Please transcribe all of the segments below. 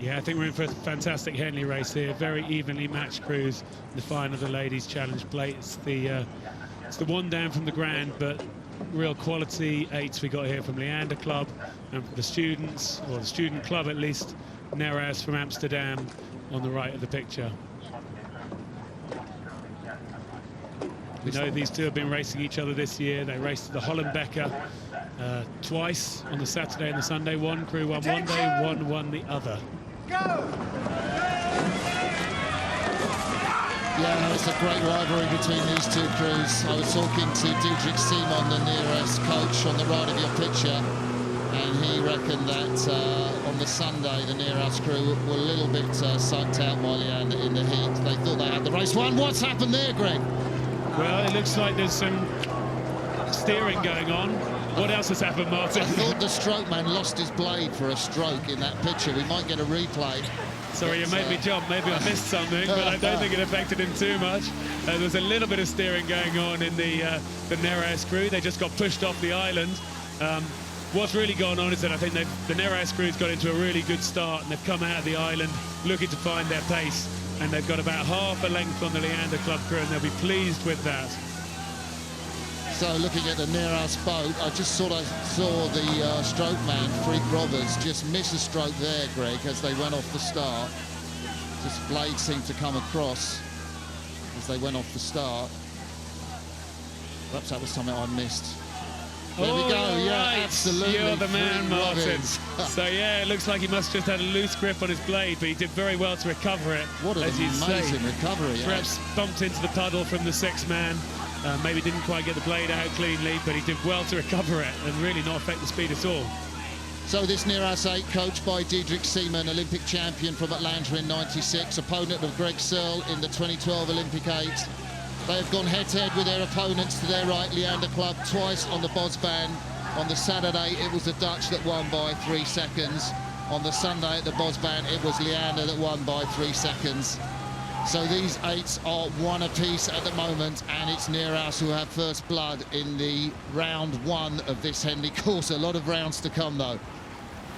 Yeah, I think we're in for a fantastic Henley race here. Very evenly matched crews. The final of the Ladies' Challenge plate. It's the one down from the Grand, but real quality eights we got here from Leander Club and the Students, or the Student Club at least, Nereus from Amsterdam on the right of the picture. We know these two have been racing each other this year. They raced the Hollenbecker twice on the Saturday and the Sunday. One crew won one day, one won the other. Go! Yeah, it's a great rivalry between these two crews. I was talking to Diedrich Simon, the Nereus coach, on the right of your picture, and he reckoned that on the Sunday the Nereus crew were a little bit psyched out by Leander in the heat. They thought they had the race won. What's happened there, Greg? Well, it looks like there's some steering going on. What else has happened, Martin? I thought the stroke man lost his blade for a stroke in that picture. We might get a replay. Sorry, you made me jump. Maybe I missed something, but I don't think it affected him too much. There was a little bit of steering going on in the Nereus crew. They just got pushed off the island. What's really gone on is that I think the Nereus crew's got into a really good start, and they've come out of the island looking to find their pace, and they've got about half a length on the Leander Club crew, and they'll be pleased with that. So looking at the Nereus boat, I just sort of saw the stroke man, Freak Roberts, just miss a stroke there, Greg, as they went off the start. Just blade seemed to come across as they went off the start. Perhaps that was something I missed. There we go, yeah, right. absolutely. You're the man, Martin. So So yeah, it looks like he must have just had a loose grip on his blade, but he did very well to recover it. what an as you amazing say. recovery. Perhaps bumped into the puddle from the sixth man. Maybe didn't quite get the blade out cleanly, but he did well to recover it and really not affect the speed at all. So this Nereus 8, coached by Diedrich Seaman, Olympic champion from Atlanta in '96, opponent of Greg Searle in the 2012 Olympic 8. They have gone head-to-head with their opponents to their right, Leander Club, twice on the Bosbaan. On the Saturday, it was the Dutch that won by 3 seconds. On the Sunday at the Bosbaan, it was Leander that won by 3 seconds. So these eights are one apiece at the moment, and it's Nereus who have first blood in the round one of this Henley course. A lot of rounds to come, though.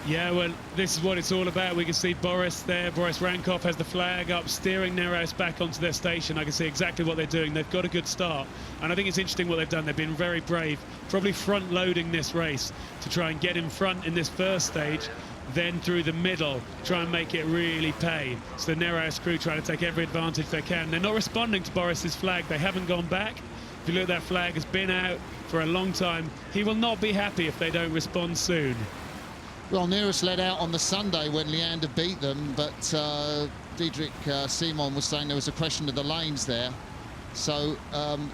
Yeah, well, this is what it's all about. We can see Boris there. Boris Rankov has the flag up, steering Nereus back onto their station. I can see exactly what they're doing. They've got a good start. And I think it's interesting what they've done. They've been very brave, probably front-loading this race to try and get in front in this first stage, then through the middle, try and make it really pay. So the Nereus crew trying to take every advantage they can. They're not responding to Boris's flag. They haven't gone back. If you look, that flag has been out for a long time. He will not be happy if they don't respond soon. Well, Nereus led out on the Sunday when Leander beat them, but Diedrich Simon was saying there was a question of the lanes there. So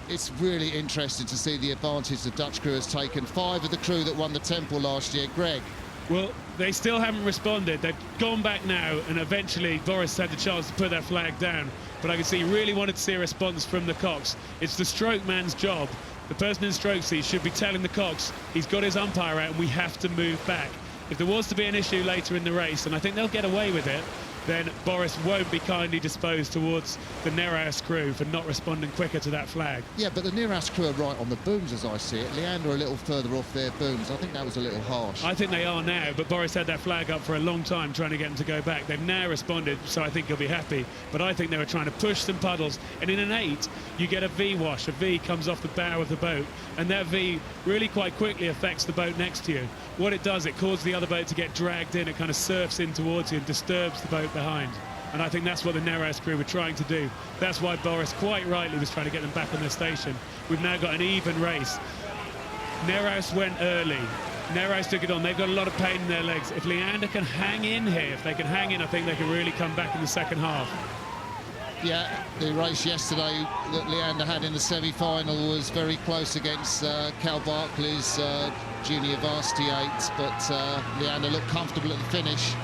it's really interesting to see the advantage the Dutch crew has taken. 5 of the crew that won the Temple last year. Greg? Well, they still haven't responded. They've gone back now, and eventually Boris had the chance to put that flag down. But I can see he really wanted to see a response from the Cox. It's the stroke man's job. The person in stroke seat should be telling the Cox he's got his umpire out and we have to move back. If there was to be an issue later in the race, and I think they'll get away with it, then Boris won't be kindly disposed towards the Nereus crew for not responding quicker to that flag. Yeah, but the Nereus crew are right on the booms as I see it. Leander a little further off their booms. I think that was a little harsh. I think they are now, but Boris had that flag up for a long time trying to get them to go back. They've now responded, so I think he'll be happy. But I think they were trying to push some puddles, and in an 8, you get a V wash. A V comes off the bow of the boat, and that V really quite quickly affects the boat next to you. What it does, it causes the other boat to get dragged in. It kind of surfs in towards you and disturbs the boat behind. And I think that's what the Nereus crew were trying to do. That's why Boris, quite rightly, was trying to get them back on their station. We've now got an even race. Nereus went early. Nereus took it on. They've got a lot of pain in their legs. If Leander can hang in here, if they can hang in, I think they can really come back in the second half. Yeah, the race yesterday that Leander had in the semi-final was very close against Cal Barkley's junior varsity 8, but Leander looked comfortable at the finish.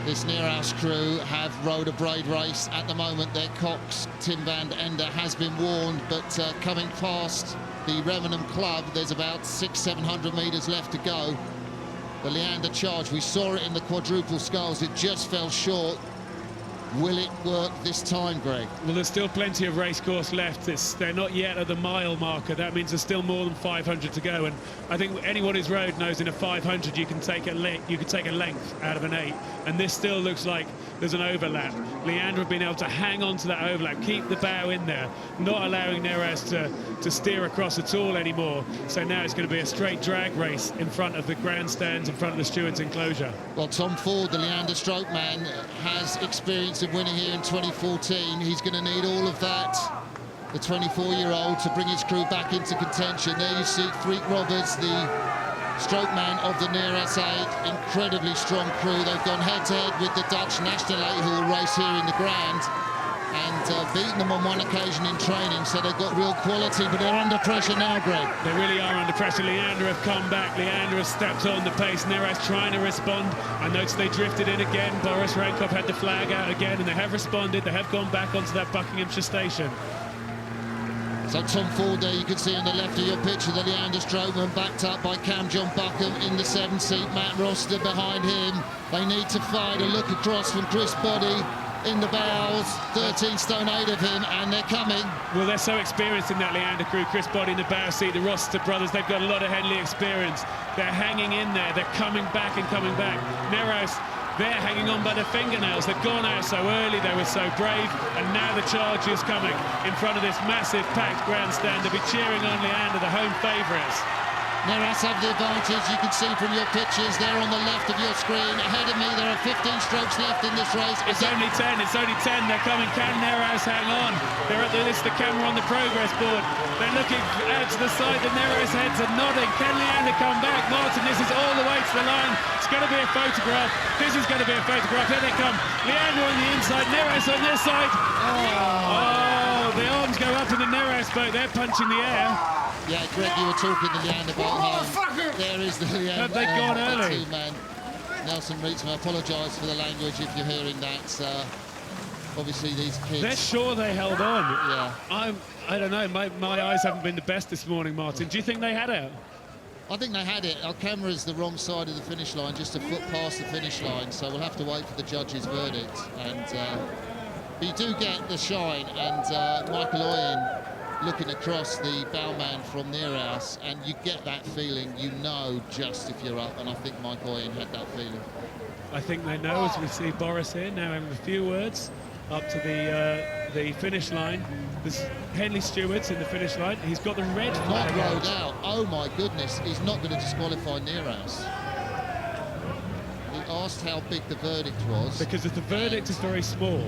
This Nereus crew have rowed a braid race. At the moment, their Cox, Tim van Ender, has been warned, but coming past the Revenham Club, there's about 600-700 metres left to go. The Leander charge, we saw it in the quadruple sculls, it just fell short. Will it work this time, Greg? Well, there's still plenty of race course left. They're not yet at the mile marker. That means there's still more than 500 to go. And I think anyone who's rode knows in a 500 you can take a length out of an 8. And this still looks like there's an overlap. Leander have been able to hang on to that overlap, keep the bow in there, not allowing Nereus to steer across at all anymore. So now it's going to be a straight drag race in front of the grandstands, in front of the stewards' enclosure. Well, Tom Ford, the Leander stroke man, has experience of winning here in 2014. He's going to need all of that, the 24-year-old, to bring his crew back into contention. There you see Freak Roberts, the stroke man of the Nereus 8, incredibly strong crew. They've gone head-to-head with the Dutch National 8 who will race here in the Grand, and beaten them on one occasion in training, so they've got real quality, but they're under pressure now, Greg. They really are under pressure. Leander have come back. Leander has stepped on the pace. Nereus trying to respond. I noticed they drifted in again. Boris Rankov had the flag out again, and they have responded. They have gone back onto that Buckinghamshire station. So Tom Ford there, you can see on the left of your picture, the Leander strokeman backed up by Cam John Buckham in the 7-seat. Matt Roster behind him. They need to find a look across from Chris Boddy in the bows, 13 stone 8 of him, and they're coming. Well, they're so experienced in that Leander crew. Chris Boddy in the bow seat, the Roster brothers, they've got a lot of Henley experience. They're hanging in there, they're coming back and coming back. Nereus, they're hanging on by their fingernails. They've gone out so early, they were so brave, and now the charge is coming in front of this massive packed grandstand. They'll be cheering on Leander, the home favourites. Nereus have the advantage, you can see from your pictures there on the left of your screen. Ahead of me, there are 15 strokes left in this race. It's only 10, they're coming. Can Nereus hang on? They're at this the camera on the progress board. They're looking out to the side, the Nereus heads are nodding. Can Leander come back? Martin, this is all the way to the line. It's going to be a photograph. This is going to be a photograph. Here they come. Leander on the inside, Nereus on this side. Oh, the arms go up in the Nereus boat. They're punching the air. Yeah, Greg, you were talking to Leander about him. There is the Leander. Have they gone early? Man. Nelson Reetzman, I apologise for the language if you're hearing that. Obviously, these kids... They're sure they held on. Yeah. I don't know. My eyes haven't been the best this morning, Martin. Do you think they had it? I think they had it. Our camera's the wrong side of the finish line, just a foot past the finish line, so we'll have to wait for the judge's verdict. And but you do get the shine, and Michael Oyen looking across the bowman from Nereus, and you get that feeling, you know just if you're up, and I think Mike Oyen had that feeling. I think they know, as we see Boris here now having a few words up to the finish line. There's Henley Stewards in the finish line. He's got the red flag not rode out. Oh my goodness, he's not going to disqualify Nereus. He asked how big the verdict was. Because if the verdict is very small,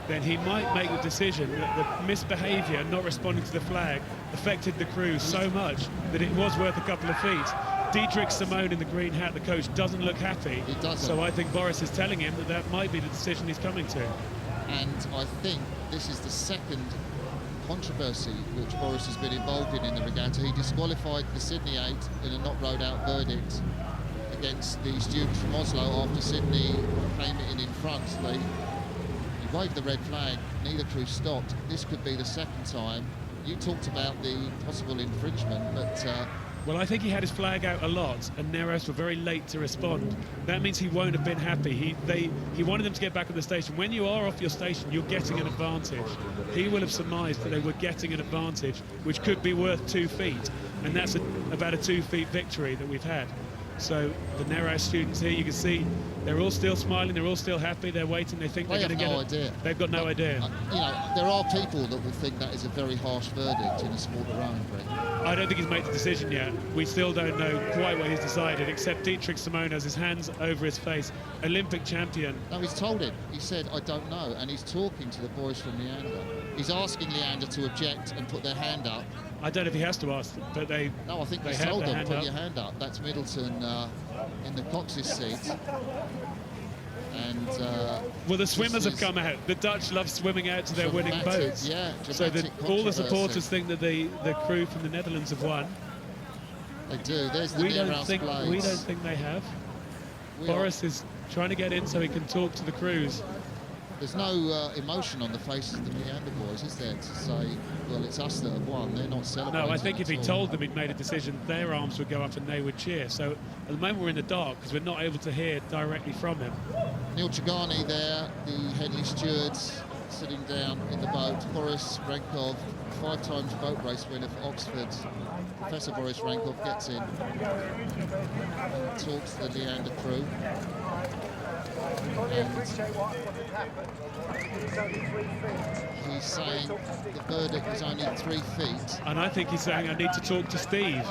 then he might make the decision that the misbehaviour, not responding to the flag, affected the crew so much that it was worth a couple of feet. Dietrich Simone in the green hat, the coach, doesn't look happy. He doesn't. So I think Boris is telling him that that might be the decision he's coming to. And I think this is the second controversy which Boris has been involved in the regatta. He disqualified the Sydney 8 in a not rode out verdict against the students from Oslo after Sydney came in front. He waved the red flag, neither crew stopped. This could be the second time. You talked about the possible infringement, but... Well, I think he had his flag out a lot, and Nereus were very late to respond. That means he won't have been happy. He wanted them to get back on the station. When you are off your station, you're getting an advantage. He will have surmised that they were getting an advantage, which could be worth 2 feet, and that's about a 2 feet victory that we've had. So the Nereus students here, you can see they're all still smiling, they're all still happy, they're waiting, they think they're going to get it. Idea. They've got no idea. You know, there are people that will think that is a very harsh verdict in a sport of rowing, Greg. I don't think he's made the decision yet. We still don't know quite what he's decided, except Dietrich Simone has his hands over his face. Olympic champion. No, he's told him. He said, I don't know, and he's talking to the boys from Leander. He's asking Leander to object and put their hand up. I don't know if he has to ask them, but they... No, I think they he's have told their them, hand put up. your hand up. That's Middleton in the Cox's seat. And... well, the swimmers have come out. The Dutch love swimming out to their winning boats. Yeah, so all the supporters think that the crew from the Netherlands have won. They do. There's the we don't think they have. Boris is trying to get in so he can talk to the crews. There's no emotion on the faces of the Leander boys, is there, to say, well, it's us that have won, they're not celebrating. No, I think if he at all. told them he'd made a decision, their arms would go up and they would cheer. So at the moment we're in the dark because we're not able to hear directly from him. Neil Chagani there, the Henley stewards, sitting down in the boat. Boris Rankov, 5 times boat race winner for Oxford. Professor Boris Rankov gets in, talks to the Leander crew. And he's saying the verdict was only 3 feet. And I think he's saying I need to talk to Steve.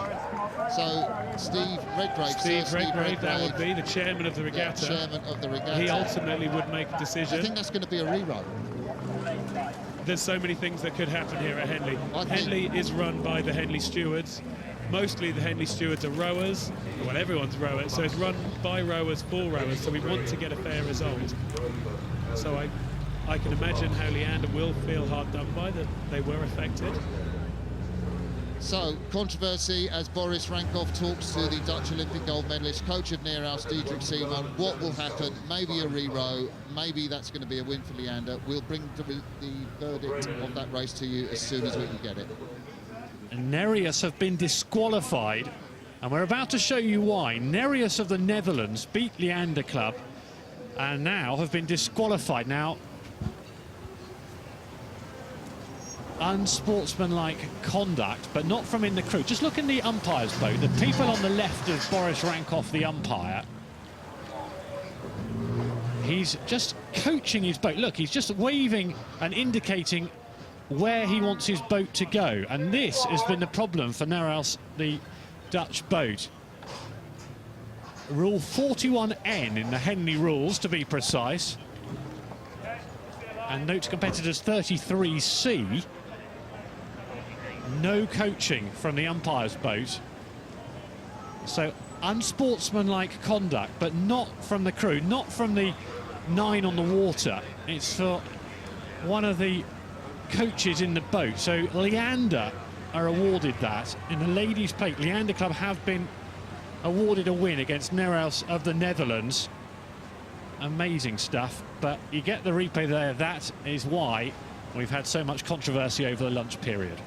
So Steve Redgrave, Steve Redgrave, that would be the chairman of the regatta. Chairman of the regatta. He ultimately would make a decision. I think that's going to be a rerun. There's so many things that could happen here at Henley. Henley is run by the Henley stewards. Mostly the Henley stewards are rowers. Well, everyone's rowers, so it's run by rowers for rowers, so we want to get a fair result. So I can imagine how Leander will feel hard done by, that they were affected. So, controversy as Boris Rankov talks to the Dutch Olympic gold medalist, coach of Nereus, Diederik Seeman. What will happen? Maybe a re-row. Maybe that's going to be a win for Leander. We'll bring the verdict of that race to you as soon as we can get it. And Nereus have been disqualified, and we're about to show you why. Nereus of the Netherlands beat Leander Club and now have been disqualified. Now, unsportsmanlike conduct, but not from in the crew. Just look in the umpire's boat. The people on the left of Boris Rankov, the umpire, he's just coaching his boat. Look, he's just waving and indicating where he wants his boat to go, and this has been the problem for Nereus, the Dutch boat. Rule 41N in the Henley rules, to be precise, and note to competitors 33C, no coaching from the umpire's boat. So unsportsmanlike conduct, but not from the crew, not from the 9 on the water. It's for one of the coaches in the boat. So Leander are awarded that. In the ladies' plate, Leander Club have been awarded a win against Nereus of the Netherlands. Amazing stuff, but you get the replay there. That is why we've had so much controversy over the lunch period.